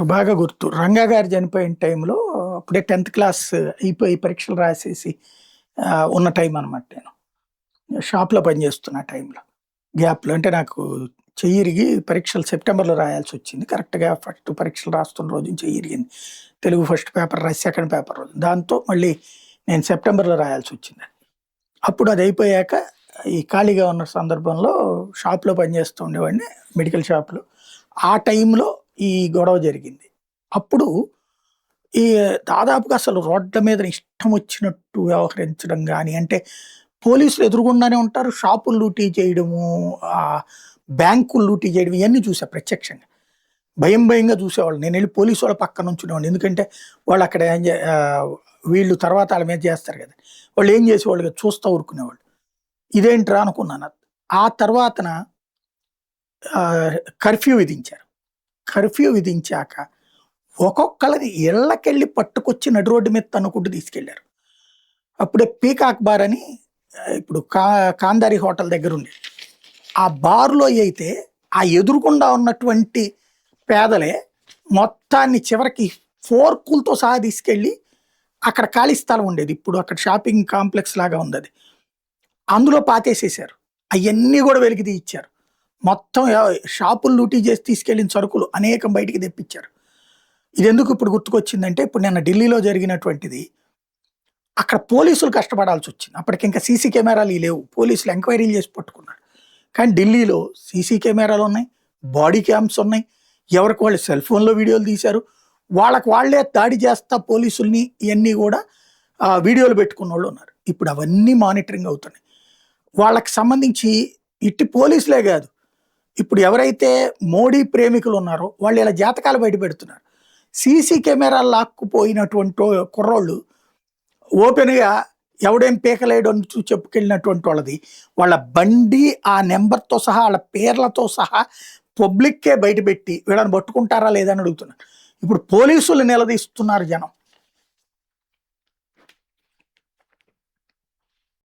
నాకు బాగా గుర్తు. రంగా గారు చనిపోయిన టైంలో అప్పుడే 10థ్ క్లాస్ అయిపోయి పరీక్షలు రాసేసి ఉన్న టైం అనమాట నేను. షాప్‌లో పనిచేస్తున్న టైంలో. గ్యాప్‌లో అంటే నాకు చెయ్యి ఇరిగి పరీక్షలు సెప్టెంబర్‌లో రాయాల్సొచ్చింది. కరెక్ట్‌గా ఫస్ట్ పరీక్షలు రాస్తున్న రోజున చెయ్యి ఇరిగింది. తెలుగు ఫస్ట్ పేపర్ రాసి సెకండ్ పేపర్ రోజు. దాంతో మళ్ళీ నేను సెప్టెంబర్‌లో రాయాల్సొచ్చింది. అప్పుడు అది అయిపోయాక ఈ ఖాళీగా ఉన్న సందర్భంలో షాప్‌లో పనిచేస్తూ ఉండేవాడిని మెడికల్ షాప్‌లో. ఆ టైంలో ఈ గొడవ జరిగింది. అప్పుడు ఈ దాదాపుగా అసలు రోడ్ల మీద ఇష్టం వచ్చినట్టు వ్యవహరించడం గాని, అంటే పోలీసులు ఎదురుగుండానే ఉంటారు. షాపులు లూటీ చేయడము, బ్యాంకులు లూటీ చేయడం ఇయన్నీ చూసా ప్రత్యక్షంగా. భయంగా చూసేవాళ్ళు. నేనెళ్ళి పోలీసు వాళ్ళ పక్కన నుంచునేవాడిని. ఎందుకంటే వాళ్ళు అక్కడ వీళ్ళు తర్వాత ఆళ్ళ మీద చేస్తారు గదా! వాళ్ళు ఏం చేసేవాళ్ళు కాదు, చూస్తా ఊరుకునేవాళ్ళు. ఇదేంట్రా అనుకున్నాను. ఆ తర్వాతన కర్ఫ్యూ విధించారు. కర్ఫ్యూ విధించాక ఒక్కొక్కళ్ళని ఇళ్ళకెళ్ళి పట్టుకొచ్చి నడి రోడ్డు మీద తన్నుకుంటూ తీసుకెళ్లారు. అప్పుడే పీకాక్ బార్ అని ఇప్పుడు కాందారి హోటల్ దగ్గర ఉండేది. ఆ బార్‌లో అయితే ఆ ఎదురుగుండా ఉన్నటువంటి పేదలే మొత్తాన్ని చివరికి ఫోర్కులతో సహా తీసుకెళ్ళి అక్కడ ఖాళీ స్థలం ఉండేది. ఇప్పుడు అక్కడ షాపింగ్ కాంప్లెక్స్ లాగా ఉందది. అందులో పాతేసేశారు. అయన్నీ గూడా వెలికి తీయిచ్చారు. మొత్తం షాపులు లూటీ చేసి తీసుకెళ్ళిన సరుకులు అనేకం బయటికి తెప్పిచ్చారు. ఇదెందుకు ఇప్పుడు గుర్తుకొచ్చిందంటే, ఇప్పుడు నిన్న ఢిల్లీలో జరిగినటువంటిది అక్కడ పోలీసులు కష్టపడాల్సొచ్చింది. అప్పటికింకా సీసీ కెమెరాలు లేవు. పోలీసులు ఎంక్వైరీలు చేసి పట్టుకున్నారు. కానీ ఢిల్లీలో సీసీ కెమెరాలున్నాయి, బాడీ క్యామ్స్ ఉన్నాయి. ఎవరికి వాళ్ళు సెల్ ఫోన్‌లో వీడియోలు తీశారు. వాళ్ళకి వాళ్ళే దాడి చేస్తా పోలీసుల్ని ఇయన్నీ గూడా వీడియోలు పెట్టుకున్నోళ్ళున్నారు. ఇప్పుడు అవన్నీ మానిటరింగ్ అవుతున్నాయి. వాళ్ళకి సంబంధించి ఇట్టి పోలీసులే గాదు. ఇప్పుడు ఎవరైతే మోడీ ప్రేమికులున్నారో వాళ్ళు ఇలా జాతకాలు బయట పెడుతున్నారు. సీసీ కెమెరాలు లాక్కుపోయినటువంటి కుర్రోళ్ళు ఓపెన్‌గా ఎవడేం పీకలేడు అని చెప్పుకెళ్ళినటువంటి వాళ్ళది. వాళ్ళ బండి ఆ నంబర్‌తో సహా, ఆళ్ళ పేర్లతో సహా పబ్లిక్కే బయటపెట్టి వీళ్ళని పట్టుకుంటారా లేదా అని అడుగుతున్నారు. ఇప్పుడు పోలీసులు నిలదీస్తున్నారు జనం.